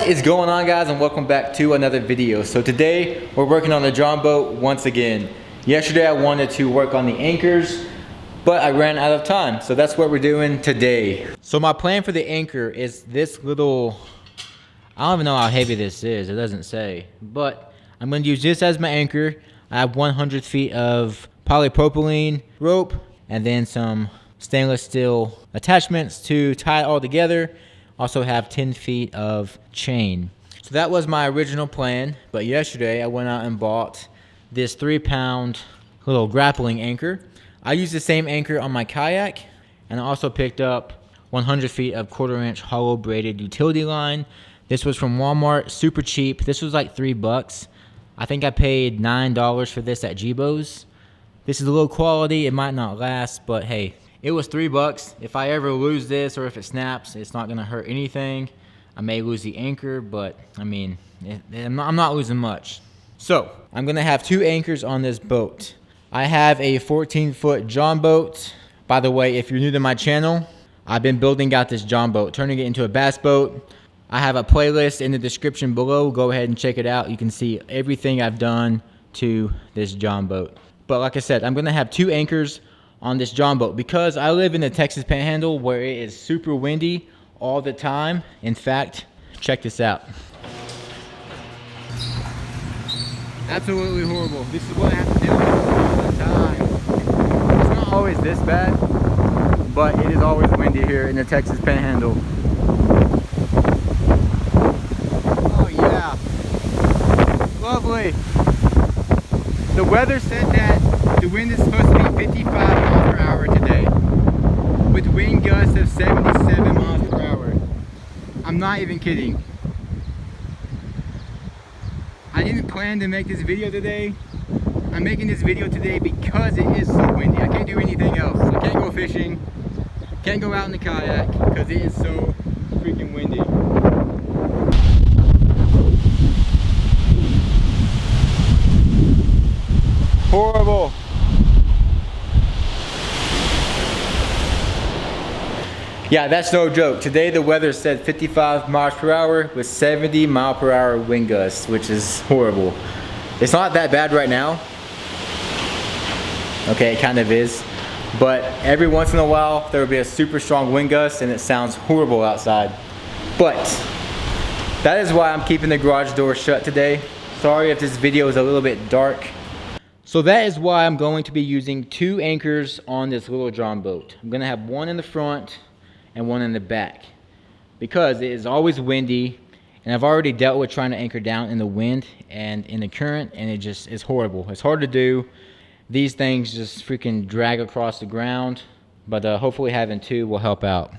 What is going on, guys, and welcome back to another video. So today we're working on the John boat once again. Yesterday I wanted to work on the anchors, but I ran out of time, so that's what we're doing today. So my plan for the anchor is this little, I don't even know how heavy this is, it doesn't say, but I'm going to use this as my anchor. I have 100 feet of polypropylene rope and then some stainless steel attachments to tie it all together. Also have 10 feet of chain. So that was my original plan, but yesterday I went out and bought this 3-pound little grappling anchor. I used the same anchor on my kayak, and I also picked up 100 feet of 1/4-inch hollow braided utility line. This was from Walmart, super cheap. This was like $3. I think I paid $9 for this at Jibo's. This is low quality, it might not last, but hey, it was $3. If I ever lose this or if it snaps, it's not gonna hurt anything. I may lose the anchor, but I mean, I'm not losing much. So I'm gonna have 2 anchors on this boat. I have a 14-foot John boat. By the way, if you're new to my channel, I've been building out this John boat, turning it into a bass boat. I have a playlist in the description below. Go ahead and check it out. You can see everything I've done to this John boat. But like I said, I'm gonna have 2 anchors on this John boat because I live in the Texas Panhandle where it is super windy all the time. In fact, check this out. Absolutely horrible. This is what I have to deal with all the time. It's not always this bad, but it is always windy here in the Texas Panhandle. Oh yeah, lovely. The weather said that the wind is supposed to be 55 miles per hour today, with wind gusts of 77 miles per hour. I'm not even kidding. I didn't plan to make this video today. I'm making this video today because it is so windy. I can't do anything else. I can't go fishing, can't go out in the kayak because it is so freaking windy. Horrible. Yeah, that's no joke. Today the weather said 55 miles per hour with 70 mile per hour wind gusts, which is horrible. It's not that bad right now. Okay, it kind of is. But every once in a while there will be a super strong wind gust and it sounds horrible outside. But that is why I'm keeping the garage door shut today. Sorry if this video is a little bit dark. So that is why I'm going to be using 2 anchors on this little John boat. I'm gonna have one in the front and one in the back because it is always windy, and I've already dealt with trying to anchor down in the wind and in the current, and it just is horrible. It's hard to do. These things just freaking drag across the ground, but hopefully having 2 will help out.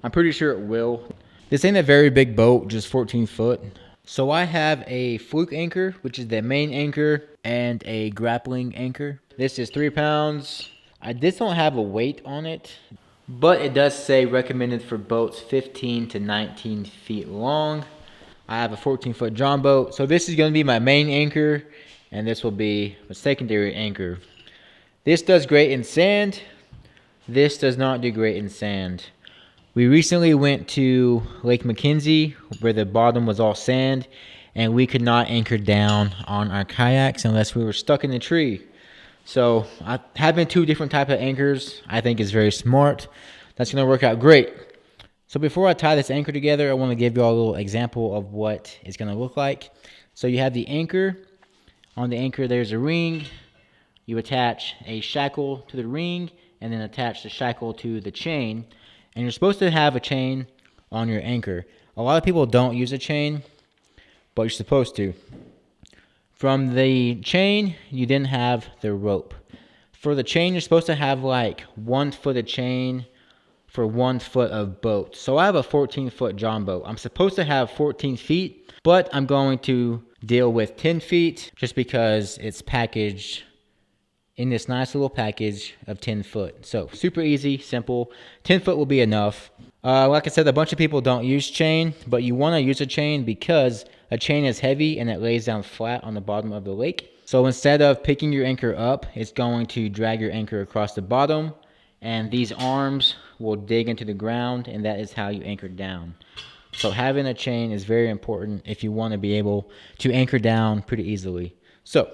I'm pretty sure it will. This ain't a very big boat, just 14 foot. So I have a fluke anchor, which is the main anchor, and a grappling anchor. This is 3 pounds. This don't have a weight on it, but it does say recommended for boats 15 to 19 feet long. I have a 14-foot John boat, so this is going to be my main anchor, and this will be a secondary anchor. This does great in sand. This does not do great in sand. We recently went to Lake McKenzie where the bottom was all sand, and we could not anchor down on our kayaks unless we were stuck in a tree. So having 2 different type of anchors I think is very smart. That's going to work out great. So before I tie this anchor together, I want to give you all a little example of what it's going to look like. So you have the anchor. On the anchor there's a ring. You attach a shackle to the ring and then attach the shackle to the chain. And you're supposed to have a chain on your anchor. A lot of people don't use a chain, but you're supposed to. From the chain, you then have the rope. For the chain, you're supposed to have like 1 foot of chain for 1 foot of boat. So I have a 14-foot John boat. I'm supposed to have 14 feet, but I'm going to deal with 10 feet just because it's packaged in this nice little package of 10 foot. So super easy, simple. 10 foot will be enough. Like I said, a bunch of people don't use chain, but you want to use a chain because a chain is heavy and it lays down flat on the bottom of the lake. So instead of picking your anchor up, it's going to drag your anchor across the bottom, and these arms will dig into the ground, and that is how you anchor down. So having a chain is very important if you want to be able to anchor down pretty easily. So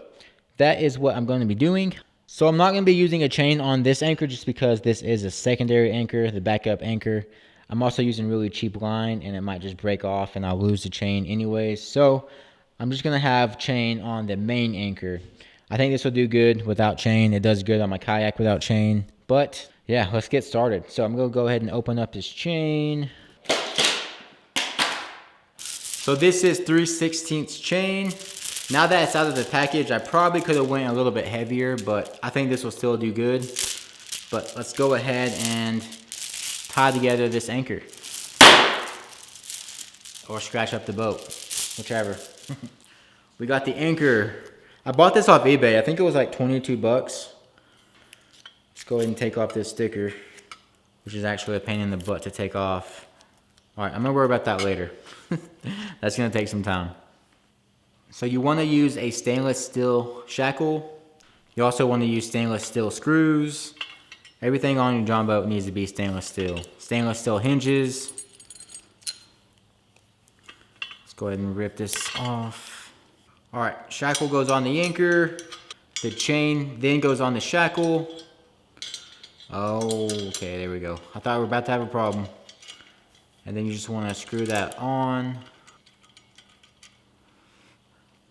that is what I'm going to be doing. So I'm not going to be using a chain on this anchor just because this is a secondary anchor, the backup anchor. I'm also using really cheap line and it might just break off and I'll lose the chain anyways. So I'm just going to have chain on the main anchor. I think this will do good without chain. It does good on my kayak without chain. But yeah, let's get started. So I'm going to go ahead and open up this chain. So this is 3/16 chain. Now that it's out of the package, I probably could have went a little bit heavier, but I think this will still do good. But let's go ahead and tie together this anchor. Or scratch up the boat, whichever. We got the anchor. I bought this off eBay. I think it was like 22 bucks. Let's go ahead and take off this sticker, which is actually a pain in the butt to take off. All right, I'm gonna worry about that later. That's gonna take some time. So you wanna use a stainless steel shackle. You also wanna use stainless steel screws. Everything on your John boat needs to be stainless steel. Stainless steel hinges. Let's go ahead and rip this off. All right, shackle goes on the anchor. The chain then goes on the shackle. Oh, okay, there we go. I thought we were about to have a problem. And then you just want to screw that on.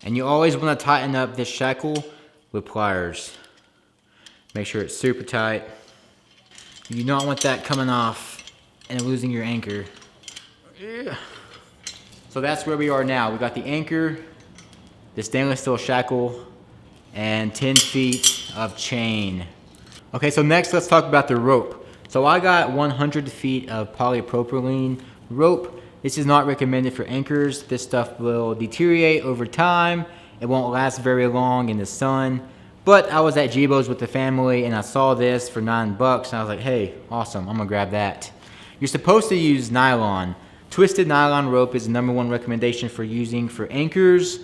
And you always want to tighten up this shackle with pliers. Make sure it's super tight. You do not want that coming off and losing your anchor. Yeah. So that's where we are now. We got the anchor, the stainless steel shackle, and 10 feet of chain. Okay, so next let's talk about the rope. So I got 100 feet of polypropylene rope. This is not recommended for anchors. This stuff will deteriorate over time. It won't last very long in the sun. But I was at Jibo's with the family and I saw this for 9 bucks and I was like, hey, awesome, I'm gonna grab that. You're supposed to use nylon. Twisted nylon rope is the #1 recommendation for using for anchors.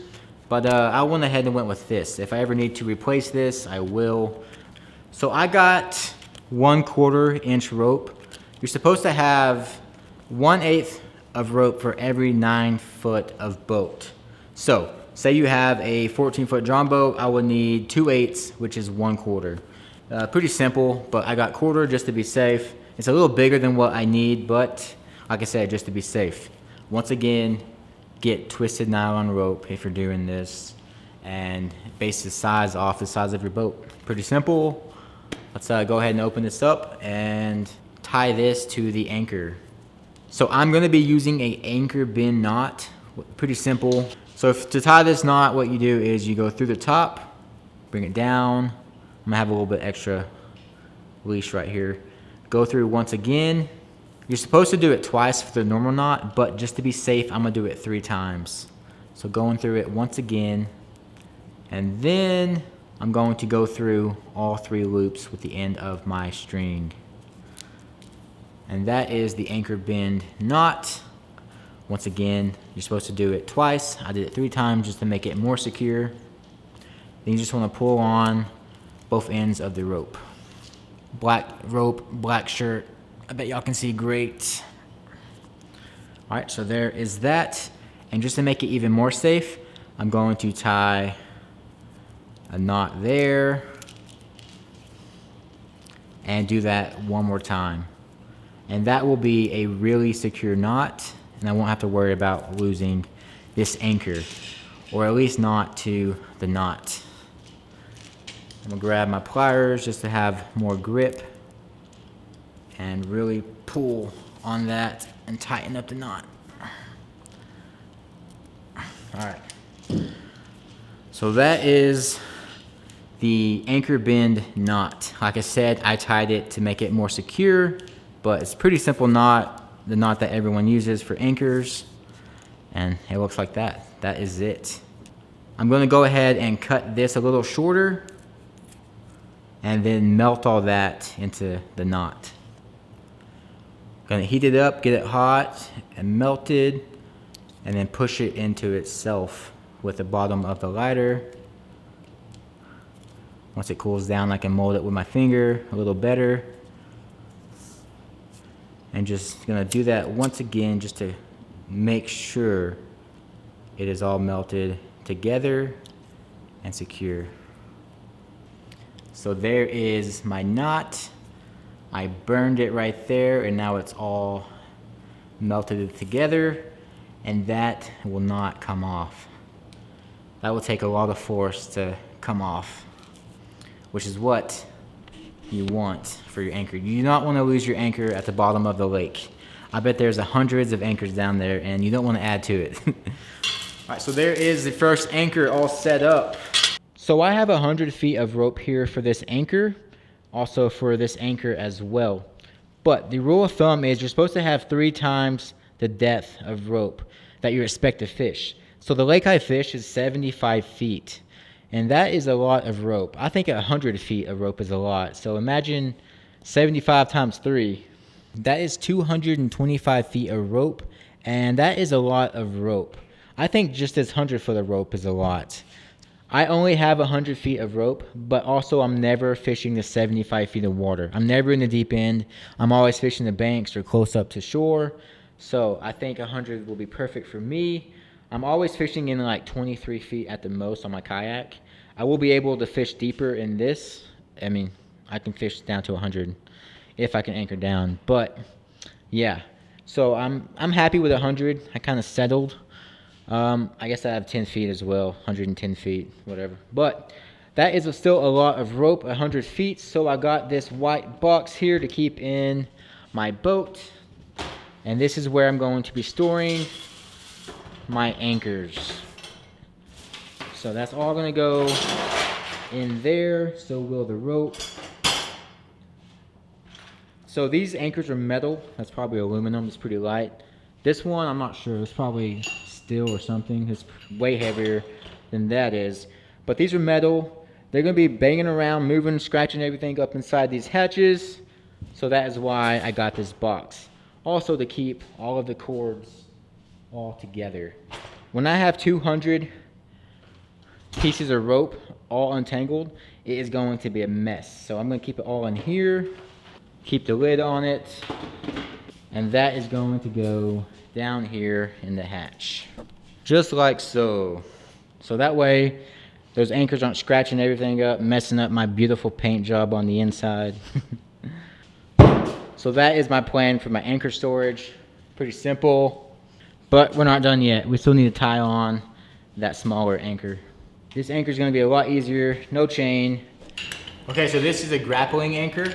But I went ahead and went with this. If I ever need to replace this, I will. So I got 1/4 inch rope. You're supposed to have 1/8 of rope for every 9 foot of boat. So say you have a 14-foot John boat, I would need 2/8, which is 1/4. Pretty simple, but I got 1/4 just to be safe. It's a little bigger than what I need, but like I said, just to be safe. Once again, get twisted nylon rope if you're doing this and base the size off the size of your boat. Pretty simple. Let's go ahead and open this up and tie this to the anchor. So I'm going to be using a anchor bend knot. Pretty simple. So to tie this knot, what you do is you go through the top, bring it down. I'm going to have a little bit extra leash right here. Go through once again. You're supposed to do it twice for the normal knot, but just to be safe, I'm going to do it 3 times. So going through it once again, and then I'm going to go through all 3 loops with the end of my string. And that is the anchor bend knot. Once again, you're supposed to do it twice. I did it 3 times just to make it more secure. Then you just want to pull on both ends of the rope. Black rope, black shirt. I bet y'all can see great. All right, so there is that. And just to make it even more safe, I'm going to tie a knot there and do that one more time. And that will be a really secure knot, and I won't have to worry about losing this anchor, or at least not to the knot. I'm gonna grab my pliers just to have more grip and really pull on that and tighten up the knot. All right. So that is the anchor bend knot. Like I said, I tied it to make it more secure, but it's a pretty simple knot, the knot that everyone uses for anchors, and it looks like that. That is it. I'm going to go ahead and cut this a little shorter and then melt all that into the knot. Going to heat it up, get it hot and melted, and then push it into itself with the bottom of the lighter. Once it cools down, I can mold it with my finger a little better. And just gonna do that once again just to make sure it is all melted together and secure. So there is my knot. I burned it right there, and now it's all melted together, and that will not come off. That will take a lot of force to come off, which is what you want for your anchor. You do not want to lose your anchor at the bottom of the lake. I bet there's hundreds of anchors down there, and you don't want to add to it. All right, so there is the first anchor all set up. So I have 100 feet of rope here for this anchor, also for this anchor as well. But the rule of thumb is you're supposed to have 3 times the depth of rope that you expect to fish. So the lake I fish is 75 feet, and that is a lot of rope. I think 100 feet of rope is a lot. So imagine 75 times 3. That is 225 feet of rope, and that is a lot of rope. I think just this 100 foot of rope is a lot. I only have 100 feet of rope, but also I'm never fishing the 75 feet of water. I'm never in the deep end. I'm always fishing the banks or close up to shore. So I think 100 will be perfect for me. I'm always fishing in like 23 feet at the most on my kayak. I will be able to fish deeper in this. I mean, I can fish down to 100 if I can anchor down. But yeah, so I'm happy with 100. I kind of settled. I guess I have 10 feet as well, 110 feet, whatever. But that is still a lot of rope, 100 feet. So I got this white box here to keep in my boat. And this is where I'm going to be storing my anchors. So that's all gonna go in there. So will the rope. So these anchors are metal. That's probably aluminum. It's pretty light. This one, I'm not sure. It's probably steel or something. It's way heavier than that is. But these are metal. They're gonna be banging around, moving, scratching everything up inside these hatches. So that is why I got this box. Also to keep all of the cords all together. When I have 200 pieces of rope all untangled, it is going to be a mess. So I'm gonna keep it all in here, keep the lid on it, and that is going to go down here in the hatch. Just like so. So that way, those anchors aren't scratching everything up, messing up my beautiful paint job on the inside. So that is my plan for my anchor storage. Pretty simple, but we're not done yet. We still need to tie on that smaller anchor. This anchor is gonna be a lot easier, no chain. Okay, so this is a grappling anchor.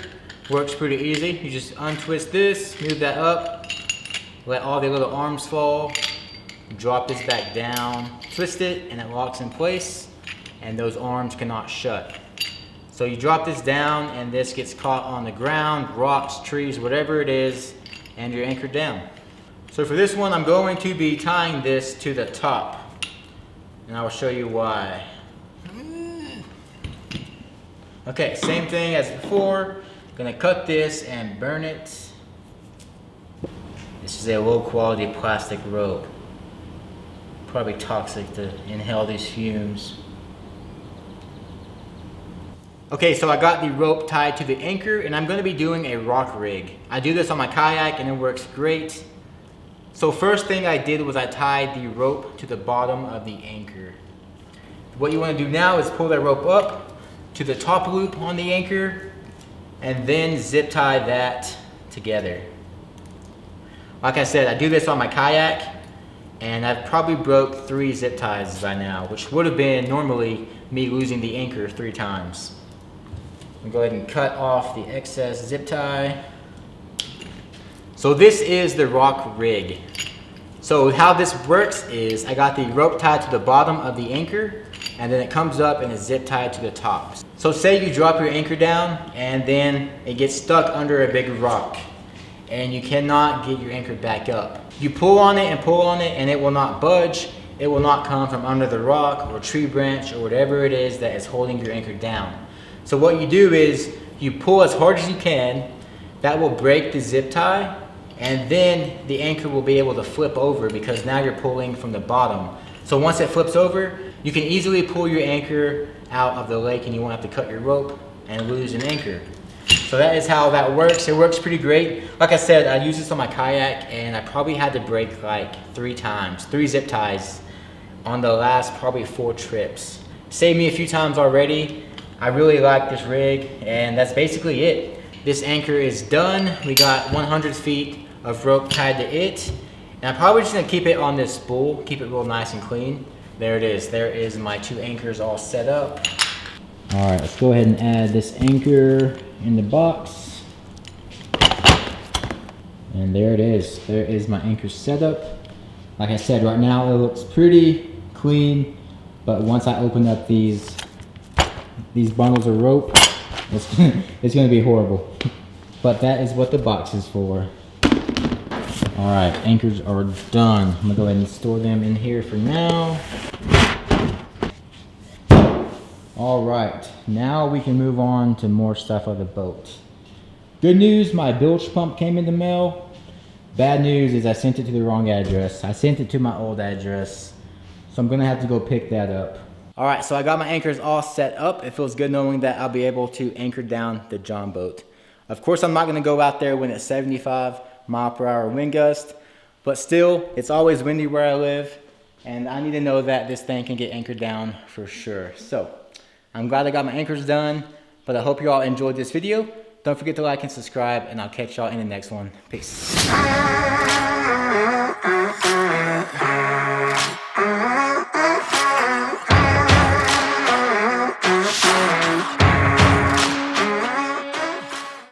Works pretty easy. You just untwist this, move that up, let all the little arms fall, drop this back down, twist it, and it locks in place, and those arms cannot shut. So you drop this down, and this gets caught on the ground, rocks, trees, whatever it is, and you're anchored down. So for this one, I'm going to be tying this to the top, and I will show you why. Okay, same thing as before. Gonna cut this and burn it. This is a low quality plastic rope. Probably toxic to inhale these fumes. Okay, so I got the rope tied to the anchor, and I'm gonna be doing a rock rig. I do this on my kayak and it works great. So first thing I did was I tied the rope to the bottom of the anchor. What you wanna do now is pull that rope up to the top loop on the anchor, and then zip tie that together. Like I said, I do this on my kayak, and I've probably broke 3 zip ties by now, which would have been normally me losing the anchor 3 times. I'm gonna go ahead and cut off the excess zip tie. So this is the rock rig. So how this works is I got the rope tied to the bottom of the anchor, and then it comes up and is zip tied to the top. So say you drop your anchor down and then it gets stuck under a big rock and you cannot get your anchor back up. You pull on it and it will not budge. It will not come from under the rock or tree branch or whatever it is that is holding your anchor down. So what you do is you pull as hard as you can. That will break the zip tie, and then the anchor will be able to flip over because now you're pulling from the bottom. So once it flips over, you can easily pull your anchor out of the lake and you won't have to cut your rope and lose an anchor. So that is how that works. It works pretty great. Like I said, I used this on my kayak and I probably had to break like 3 times, 3 zip ties on the last probably 4 trips. Saved me a few times already. I really like this rig and that's basically it. This anchor is done. We got 100 feet of rope tied to it. And I'm probably just gonna keep it on this spool, keep it real nice and clean. There it is. There is my 2 anchors all set up. All right, let's go ahead and add this anchor in the box. And there it is. There is my anchor setup. Like I said, right now it looks pretty clean, but once I open up these bundles of rope, it's gonna be horrible. But that is what the box is for. All right, anchors are done. I'm gonna go ahead and store them in here for now. All right, now we can move on to more stuff of the boat. Good news, my bilge pump came in the mail. Bad news is I sent it to the wrong address. I sent it to my old address, so I'm gonna have to go pick that up. All right, so I got my anchors all set up. It feels good knowing that I'll be able to anchor down the John boat. Of course, I'm not gonna go out there when it's 75-mile-per-hour wind gust, but still, it's always windy where I live, and I need to know that this thing can get anchored down for sure. So, I'm glad I got my anchors done, but I hope you all enjoyed this video. Don't forget to like and subscribe, and I'll catch y'all in the next one. Peace.